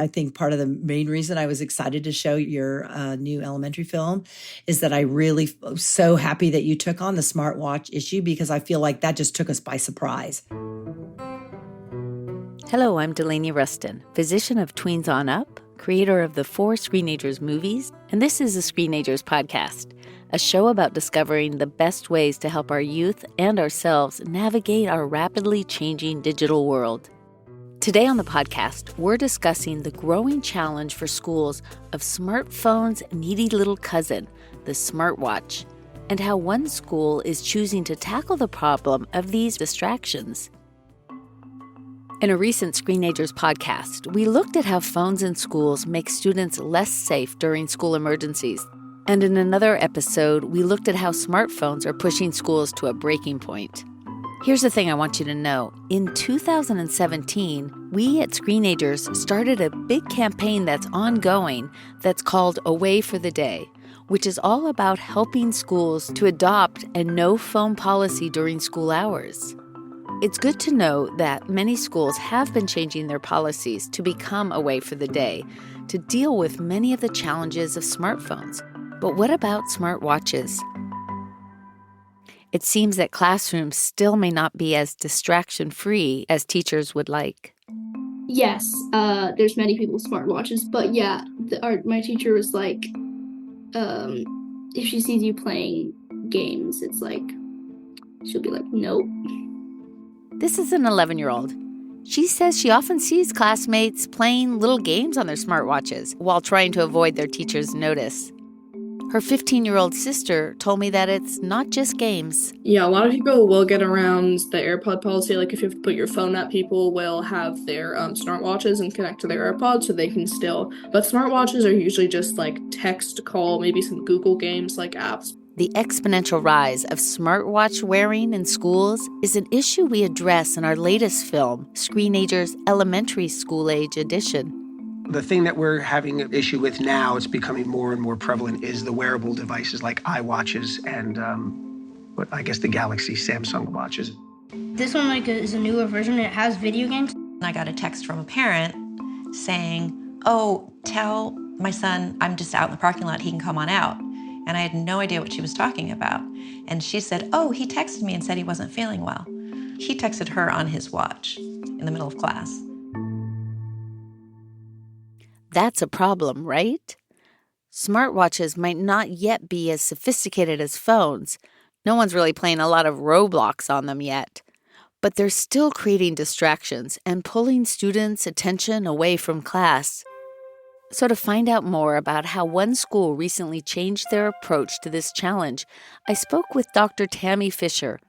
I think part of the main reason I was excited to show your new elementary film is that I really so happy that you took on the smartwatch issue, because I feel like that just took us by surprise. Hello, I'm Delaney Rustin, physician of Tweens On Up, creator of the 4 Screenagers movies, and this is the Screenagers podcast, a show about discovering the best ways to help our youth and ourselves navigate our rapidly changing digital world. Today on the podcast, we're discussing the growing challenge for schools of smartphone's needy little cousin, the smartwatch, and how one school is choosing to tackle the problem of these distractions. In a recent Screenagers podcast, we looked at how phones in schools make students less safe during school emergencies. And in another episode, we looked at how smartphones are pushing schools to a breaking point. Here's the thing I want you to know. In 2017, we at Screenagers started a big campaign that's ongoing that's called Away for the Day, which is all about helping schools to adopt a no-phone policy during school hours. It's good to know that many schools have been changing their policies to become Away for the Day to deal with many of the challenges of smartphones. But what about smartwatches? It seems that classrooms still may not be as distraction-free as teachers would like. Yes, there's many people with smartwatches, but yeah, my teacher was like, if she sees you playing games, it's like, she'll be like, nope. This is an 11-year-old. She says she often sees classmates playing little games on their smartwatches while trying to avoid their teacher's notice. Her 15-year-old sister told me that it's not just games. Yeah, a lot of people will get around the AirPod policy. Like if you have to put your phone up, people will have their smartwatches and connect to their AirPods so they can still. But smartwatches are usually just like text, call, maybe some Google games like apps. The exponential rise of smartwatch wearing in schools is an issue we address in our latest film, Screenagers Elementary School Age Edition. The thing that we're having an issue with now, it's becoming more and more prevalent, is the wearable devices like iWatches and I guess the Galaxy Samsung watches. This one is a newer version. It has video games. I got a text from a parent saying, oh, tell my son I'm just out in the parking lot, he can come on out. And I had no idea what she was talking about. And she said, oh, he texted me and said he wasn't feeling well. He texted her on his watch in the middle of class. That's a problem, right? Smartwatches might not yet be as sophisticated as phones. No one's really playing a lot of Roblox on them yet. But they're still creating distractions and pulling students' attention away from class. So to find out more about how one school recently changed their approach to this challenge, I spoke with Dr. Tammy Fisher.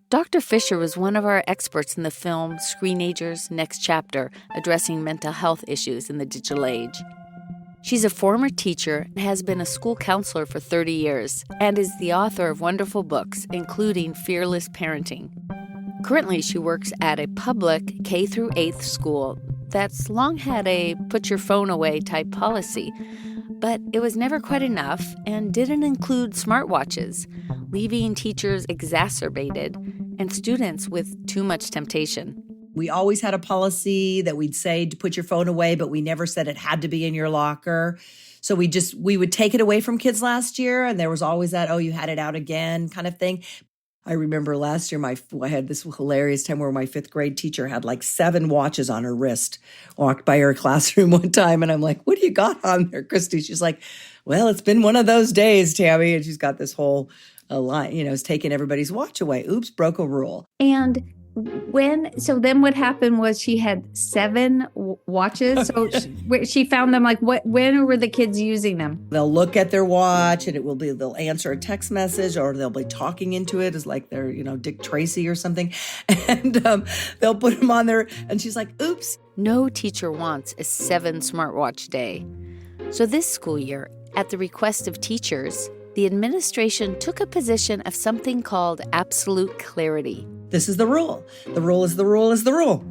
Dr. Fisher was one of our experts in the film Screenagers Next Chapter, addressing mental health issues in the digital age. She's a former teacher and has been a school counselor for 30 years and is the author of wonderful books, including Fearless Parenting. Currently, she works at a public K-8 school that's long had a put-your-phone-away type policy, but it was never quite enough and didn't include smartwatches, leaving teachers exacerbated and students with too much temptation. We always had a policy that we'd say to put your phone away, but we never said it had to be in your locker. So we would take it away from kids last year, and there was always that, oh, you had it out again kind of thing. I remember last year I had this hilarious time where my 5th grade teacher had like 7 watches on her wrist, walked by her classroom one time, and I'm like, what do you got on there, Christy? She's like, well, it's been one of those days, Tammy. And she's got this whole line, is taking everybody's watch away. Oops, broke a rule. And then what happened was she had 7 watches. So she found them when were the kids using them? They'll look at their watch and they'll answer a text message, or they'll be talking into it as like they're, Dick Tracy or something. And they'll put them on there. And she's like, oops. No teacher wants a 7 smartwatch day. So this school year, at the request of teachers, the administration took a position of something called absolute clarity. This is the rule. The rule is the rule is the rule.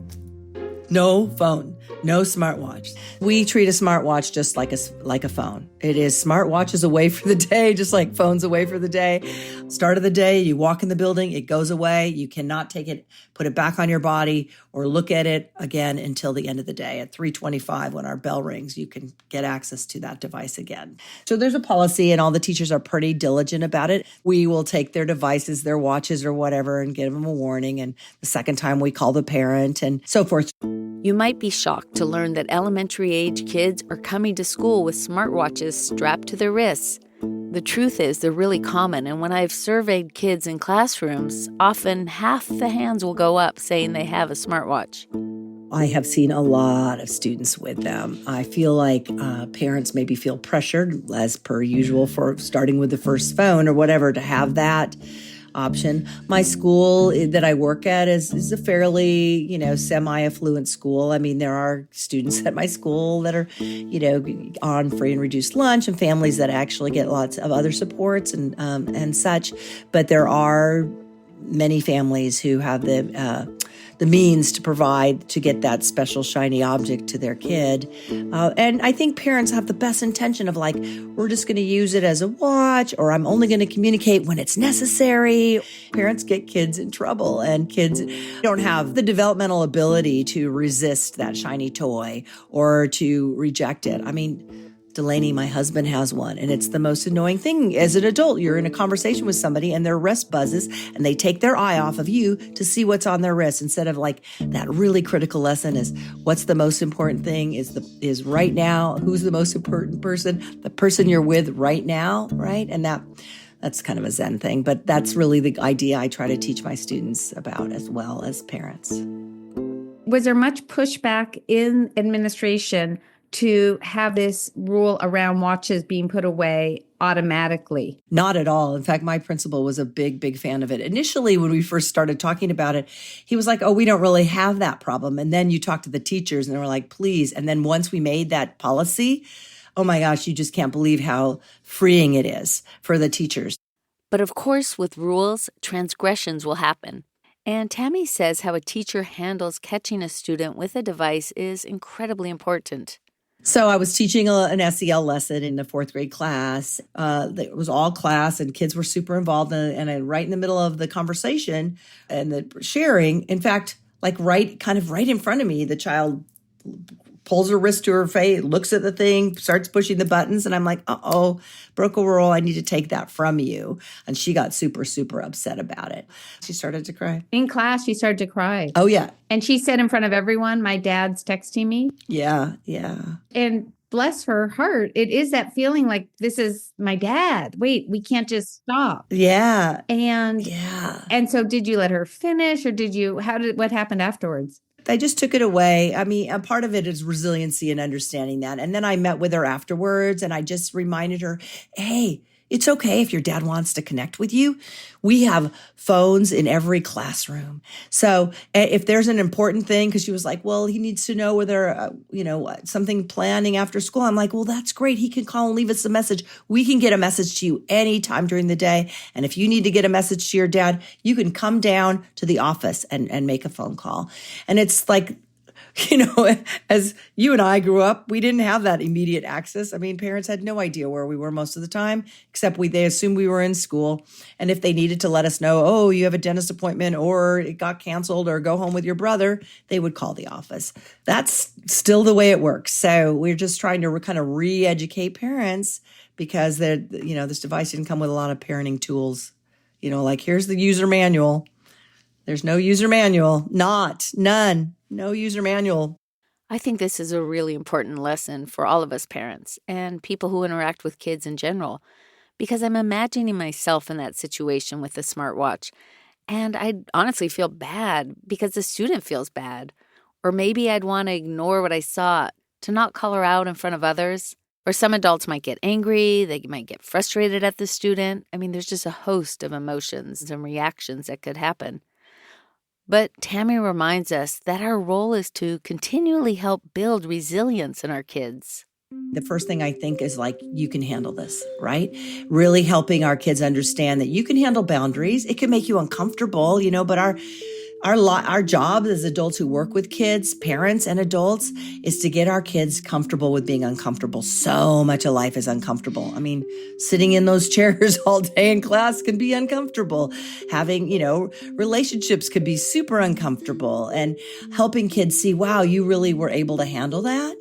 No phone. No smartwatch. We treat a smartwatch just like a phone. It is smartwatch is away for the day, just like phone's away for the day. Start of the day, you walk in the building, it goes away. You cannot take it, put it back on your body or look at it again until the end of the day. At 3:25, when our bell rings, you can get access to that device again. So there's a policy, and all the teachers are pretty diligent about it. We will take their devices, their watches or whatever, and give them a warning. And the second time we call the parent and so forth. You might be shocked to learn that elementary-age kids are coming to school with smartwatches strapped to their wrists. The truth is they're really common, and when I've surveyed kids in classrooms, often half the hands will go up saying they have a smartwatch. I have seen a lot of students with them. I feel like parents maybe feel pressured, as per usual, for starting with the first phone or whatever, to have that option. My school that I work at is a fairly, semi-affluent school. I mean, there are students at my school that are, on free and reduced lunch, and families that actually get lots of other supports and such. But there are many families who have the means to provide to get that special shiny object to their kid. And I think parents have the best intention of like, we're just going to use it as a watch, or I'm only going to communicate when it's necessary. Parents get kids in trouble, and kids don't have the developmental ability to resist that shiny toy or to reject it. I mean, Delaney, my husband, has one, and it's the most annoying thing. As an adult, you're in a conversation with somebody and their wrist buzzes and they take their eye off of you to see what's on their wrist, instead of like that really critical lesson is what's the most important thing is right now. Who's the most important person? The person you're with right now, right? And that's kind of a Zen thing, but that's really the idea I try to teach my students about as well as parents. Was there much pushback in administration to have this rule around watches being put away automatically? Not at all. In fact, my principal was a big, big fan of it. Initially, when we first started talking about it, he was like, oh, we don't really have that problem. And then you talk to the teachers and they were like, please. And then once we made that policy, oh my gosh, you just can't believe how freeing it is for the teachers. But of course, with rules, transgressions will happen. And Tammy says how a teacher handles catching a student with a device is incredibly important. So I was teaching an SEL lesson in the fourth grade class. It was all class, and kids were super involved. And right in the middle of the conversation and the sharing, in fact, like right in front of me, the child pulls her wrist to her face, looks at the thing, starts pushing the buttons. And I'm like, uh-oh, broke a rule. I need to take that from you. And she got super, super upset about it. She started to cry. In class, she started to cry. Oh, yeah. And she said in front of everyone, my dad's texting me. Yeah, yeah. And bless her heart, it is that feeling like, this is my dad. Wait, we can't just stop. Yeah. And so did you let her finish, or what happened afterwards? I just took it away. I mean, a part of it is resiliency and understanding that. And then I met with her afterwards, and I just reminded her, hey, it's okay if your dad wants to connect with you. We have phones in every classroom. So if there's an important thing, because she was like, well, he needs to know whether, something planning after school. I'm like, well, that's great. He can call and leave us a message. We can get a message to you anytime during the day. And if you need to get a message to your dad, you can come down to the office and make a phone call. And it's like, as you and I grew up, we didn't have that immediate access. I mean, parents had no idea where we were most of the time, except they assumed we were in school. And if they needed to let us know, oh, you have a dentist appointment, or it got canceled, or go home with your brother, they would call the office. That's still the way it works. So we're just trying to kind of re-educate parents, because this device didn't come with a lot of parenting tools. Like, here's the user manual. There's no user manual. None. No user manual. I think this is a really important lesson for all of us parents and people who interact with kids in general, because I'm imagining myself in that situation with the smartwatch, and I'd honestly feel bad because the student feels bad. Or maybe I'd want to ignore what I saw, to not call her out in front of others. Or some adults might get angry, they might get frustrated at the student. I mean, there's just a host of emotions and reactions that could happen. But Tammy reminds us that our role is to continually help build resilience in our kids. The first thing I think is like, you can handle this, right? Really helping our kids understand that you can handle boundaries. It can make you uncomfortable, but Our job as adults who work with kids, parents and adults, is to get our kids comfortable with being uncomfortable. So much of life is uncomfortable. I mean, sitting in those chairs all day in class can be uncomfortable. Having, relationships could be super uncomfortable, and helping kids see, wow, you really were able to handle that,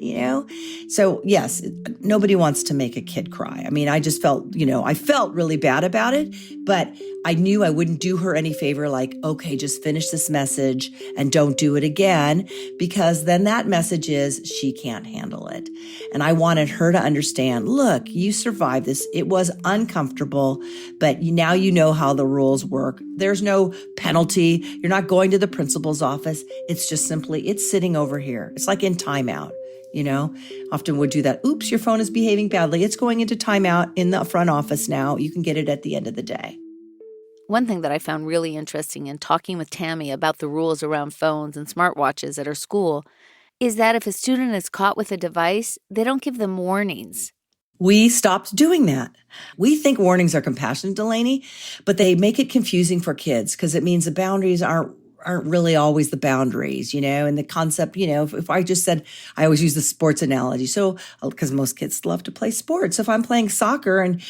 So yes, nobody wants to make a kid cry. I mean, I just felt, I felt really bad about it, but I knew I wouldn't do her any favor, like, okay, just finish this message and don't do it again, because then that message is she can't handle it. And I wanted her to understand, look, you survived this. It was uncomfortable, but now you know how the rules work. There's no penalty. You're not going to the principal's office. It's just simply, it's sitting over here. It's like in timeout. Often would do that. Oops, your phone is behaving badly. It's going into timeout in the front office now. You can get it at the end of the day. One thing that I found really interesting in talking with Tammy about the rules around phones and smartwatches at her school is that if a student is caught with a device, they don't give them warnings. We stopped doing that. We think warnings are compassionate, Delaney, but they make it confusing for kids because it means the boundaries aren't really always the boundaries, and the concept, if I just said, I always use the sports analogy. So, because most kids love to play sports. If I'm playing soccer and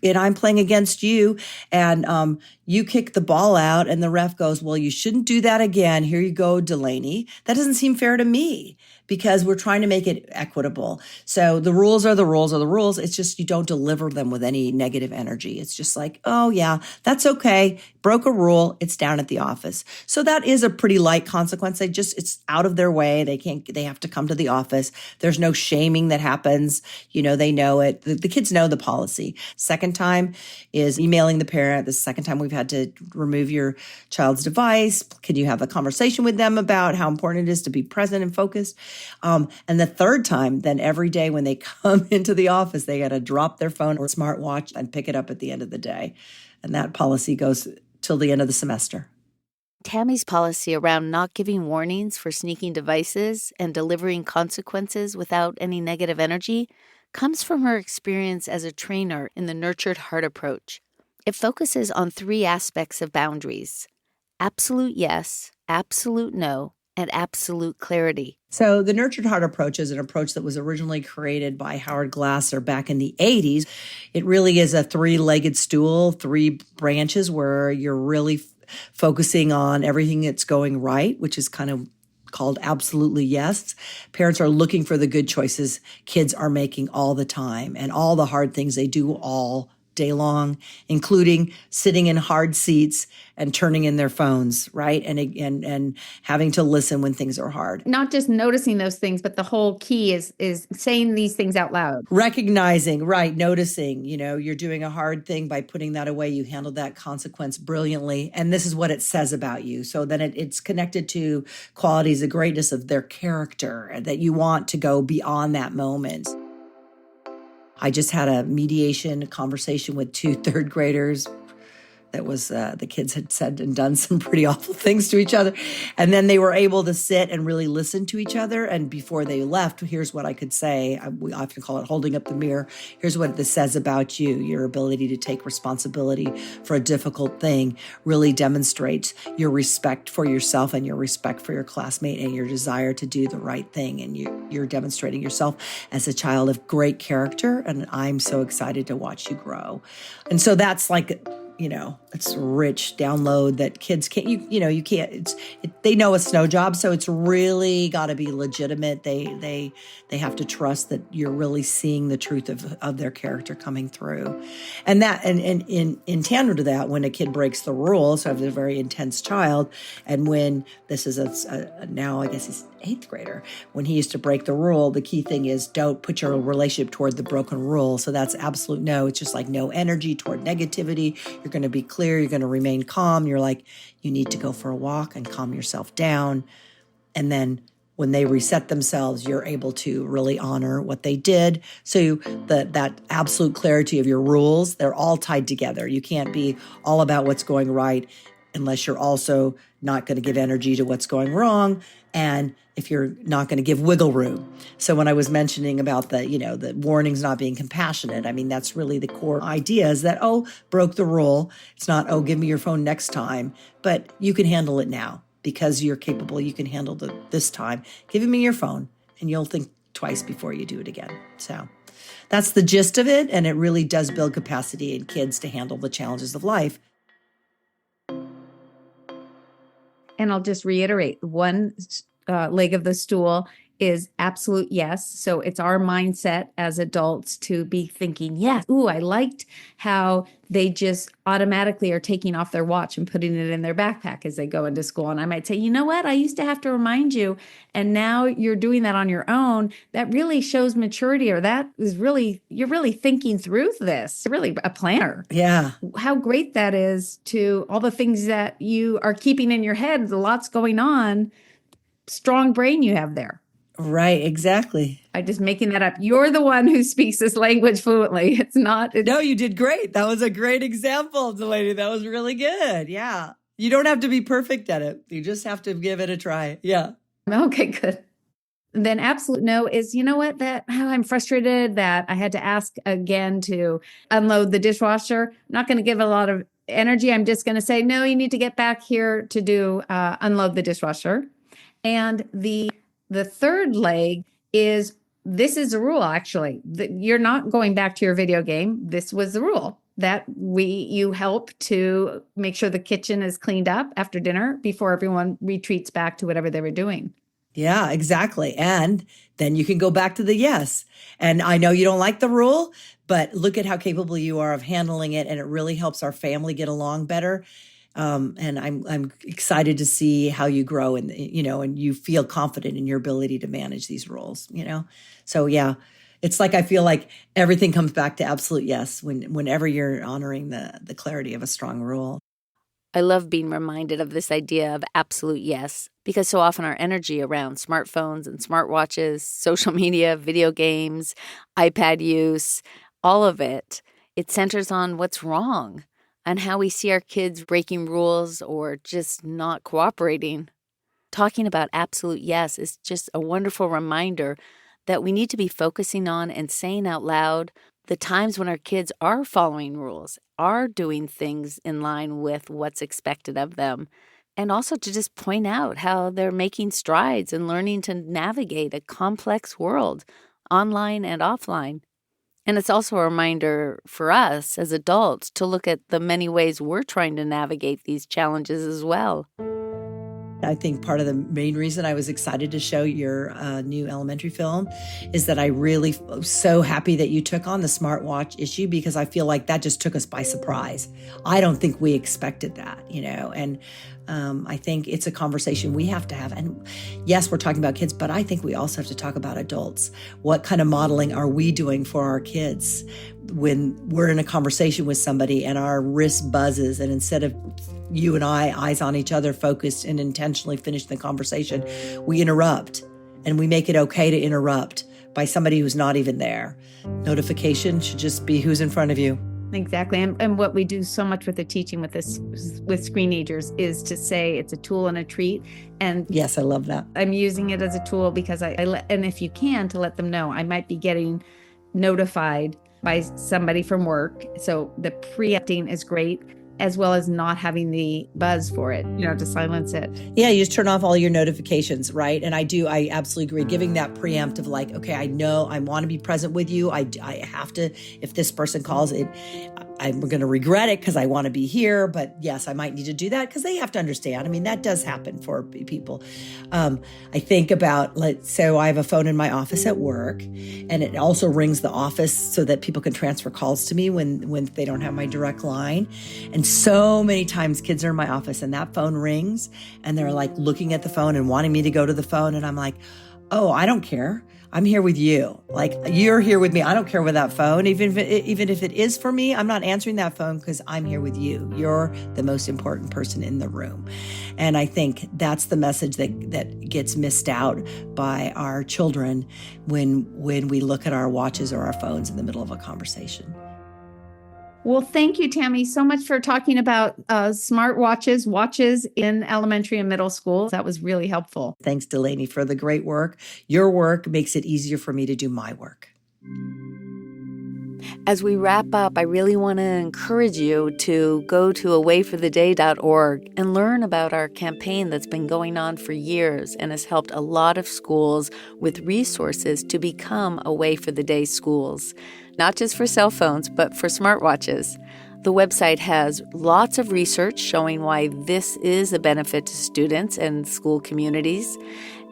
I'm playing against you and, you kick the ball out and the ref goes, well, you shouldn't do that again. Here you go, Delaney. That doesn't seem fair to me because we're trying to make it equitable. So the rules are the rules are the rules. It's just you don't deliver them with any negative energy. It's just like, oh, yeah, that's okay. Broke a rule. It's down at the office. So that is a pretty light consequence. It's out of their way. They have to come to the office. There's no shaming that happens. They know it. The kids know the policy. Second time is emailing the parent. The second time we've had to remove your child's device. Can you have a conversation with them about how important it is to be present and focused? And the third time, then every day when they come into the office, they got to drop their phone or smartwatch and pick it up at the end of the day. And that policy goes till the end of the semester. Tammy's policy around not giving warnings for sneaking devices and delivering consequences without any negative energy comes from her experience as a trainer in the Nurtured Heart approach. It focuses on 3 aspects of boundaries: absolute yes, absolute no, and absolute clarity. So the Nurtured Heart approach is an approach that was originally created by Howard Glasser back in the 80s. It really is a 3-legged stool, 3 branches where you're really focusing on everything that's going right, which is kind of called absolutely yes. Parents are looking for the good choices kids are making all the time and all the hard things they do all day long, including sitting in hard seats and turning in their phones, right? And having to listen when things are hard. Not just noticing those things, but the whole key is saying these things out loud. Recognizing, right, noticing, you're doing a hard thing by putting that away. You handled that consequence brilliantly. And this is what it says about you. So then it's connected to qualities, the greatness of their character, that you want to go beyond that moment. I just had a conversation with 2 third graders. That was, the kids had said and done some pretty awful things to each other. And then they were able to sit and really listen to each other. And before they left, here's what I could say. We often call it holding up the mirror. Here's what this says about you. Your ability to take responsibility for a difficult thing really demonstrates your respect for yourself and your respect for your classmate and your desire to do the right thing. And you're demonstrating yourself as a child of great character. And I'm so excited to watch you grow. And so that's like, it's rich download that kids can't, you can't, they know a snow job. So it's really got to be legitimate. They have to trust that you're really seeing the truth of their character coming through. And that, and in tandem to that, when a kid breaks the rules, so I have a very intense child. And when this is now I guess he's 8th grader, when he used to break the rule, the key thing is don't put your relationship toward the broken rule. So that's absolute no. It's just like no energy toward negativity. You're going to be clear. You're going to remain calm. You're like, you need to go for a walk and calm yourself down. And then when they reset themselves, you're able to really honor what they did. So that absolute clarity of your rules, they're all tied together. You can't be all about what's going right unless you're also not going to give energy to what's going wrong. And if you're not going to give wiggle room. So when I was mentioning about the warnings not being compassionate, I mean, that's really the core idea is that, broke the rule. It's not, give me your phone next time, but you can handle it now. because you're capable, you can handle this time. Give me your phone and you'll think twice before you do it again. So that's the gist of it. And it really does build capacity in kids to handle the challenges of life. And I'll just reiterate, one leg of the stool is absolute yes. So it's our mindset as adults to be thinking, yes, ooh, I liked how they just automatically are taking off their watch and putting it in their backpack as they go into school. And I might say, you know what? I used to have to remind you, and now you're doing that on your own. That really shows maturity, or that is really, you're really thinking through this. You're really a planner. Yeah. How great that is to all the things that you are keeping in your head. Lots going on. Strong brain you have there. Right, exactly. I'm just making that up. You're the one who speaks this language fluently. It's not. No, you did great. That was a great example, Delaney. That was really good. Yeah. You don't have to be perfect at it. You just have to give it a try. Yeah. Okay, good. And then absolute no is, you know what, I'm frustrated that I had to ask again to unload the dishwasher. I'm not going to give a lot of energy. I'm just going to say, no, you need to get back here to do unload the dishwasher. And the third leg is, this is the rule, actually. You're not going back to your video game. This was the rule that you help to make sure the kitchen is cleaned up after dinner before everyone retreats back to whatever they were doing. Yeah, exactly. And then you can go back to the yes. And I know you don't like the rule, but look at how capable you are of handling it. And it really helps our family get along better. And I'm excited to see how you grow and you feel confident in your ability to manage these roles, So yeah, it's like, I feel like everything comes back to absolute yes whenever you're honoring the clarity of a strong rule. I love being reminded of this idea of absolute yes, because so often our energy around smartphones and smartwatches, social media, video games, iPad use, all of it centers on what's wrong and how we see our kids breaking rules or just not cooperating. Talking about absolute yes is just a wonderful reminder that we need to be focusing on and saying out loud the times when our kids are following rules, are doing things in line with what's expected of them, and also to just point out how they're making strides and learning to navigate a complex world, online and offline. And it's also a reminder for us as adults to look at the many ways we're trying to navigate these challenges as well. I think part of the main reason I was excited to show your new elementary film is that I really was so happy that you took on the smartwatch issue, because I feel like that just took us by surprise. I don't think we expected that, and I think it's a conversation we have to have. And yes, we're talking about kids, but I think we also have to talk about adults. What kind of modeling are we doing for our kids when we're in a conversation with somebody and our wrist buzzes, and instead of you and I, eyes on each other, focused and intentionally finish the conversation, we interrupt, and we make it okay to interrupt by somebody who's not even there. Notification should just be who's in front of you. Exactly. And what we do so much with the teaching with Screenagers is to say it's a tool and a treat. And yes, I love that. I'm using it as a tool because and if you can, to let them know, I might be getting notified by somebody from work. So the preempting is great, as well as not having the buzz for it, to silence it. Yeah, you just turn off all your notifications, right? And I absolutely agree. Giving that preemptive, like, okay, I know I want to be present with you. I have to, if this person calls it, I'm going to regret it because I want to be here. But yes, I might need to do that because they have to understand. I mean, that does happen for people. I think about, so I have a phone in my office at work, and it also rings the office so that people can transfer calls to me when they don't have my direct line. And so many times kids are in my office and that phone rings and they're like looking at the phone and wanting me to go to the phone. And I'm like, oh, I don't care. I'm here with you. Like, you're here with me. I don't care with that phone. Even if it is for me, I'm not answering that phone because I'm here with you. You're the most important person in the room. And I think that's the message that gets missed out by our children when we look at our watches or our phones in the middle of a conversation. Well, thank you, Tammy, so much for talking about smartwatches, watches in elementary and middle school. That was really helpful. Thanks, Delaney, for the great work. Your work makes it easier for me to do my work. As we wrap up, I really want to encourage you to go to awayfortheday.org and learn about our campaign that's been going on for years and has helped a lot of schools with resources to become Away for the Day schools, not just for cell phones, but for smartwatches. The website has lots of research showing why this is a benefit to students and school communities,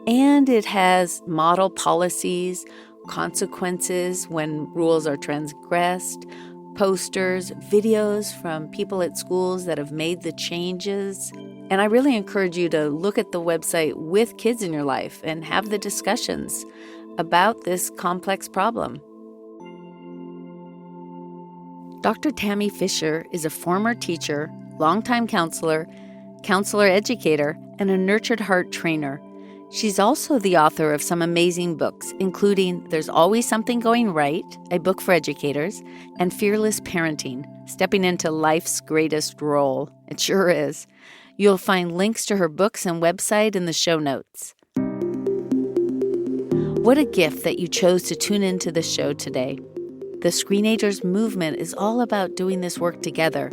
and it has model policies, consequences when rules are transgressed, posters, videos from people at schools that have made the changes. And I really encourage you to look at the website with kids in your life and have the discussions about this complex problem. Dr. Tammy Fisher is a former teacher, longtime counselor educator, and a Nurtured Heart trainer. She's also the author of some amazing books, including There's Always Something Going Right, a book for educators, and Fearless Parenting, Stepping into Life's Greatest Role. It sure is. You'll find links to her books and website in the show notes. What a gift that you chose to tune into the show today. The Screenagers movement is all about doing this work together.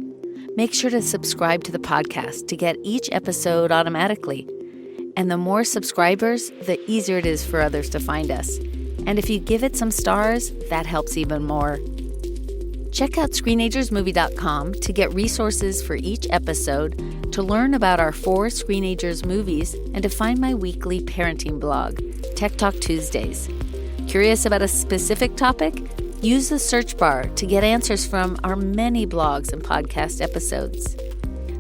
Make sure to subscribe to the podcast to get each episode automatically. And the more subscribers, the easier it is for others to find us. And if you give it some stars, that helps even more. Check out Screenagersmovie.com to get resources for each episode, to learn about our 4 Screenagers movies, and to find my weekly parenting blog, Tech Talk Tuesdays. Curious about a specific topic? Use the search bar to get answers from our many blogs and podcast episodes.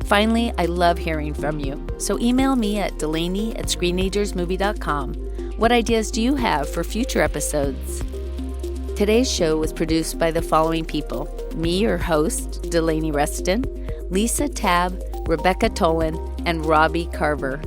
Finally, I love hearing from you, so email me at Delaney@Screenagersmovie.com. What ideas do you have for future episodes? Today's show was produced by the following people: me, your host, Delaney Reston, Lisa Tabb, Rebecca Tolan, and Robbie Carver.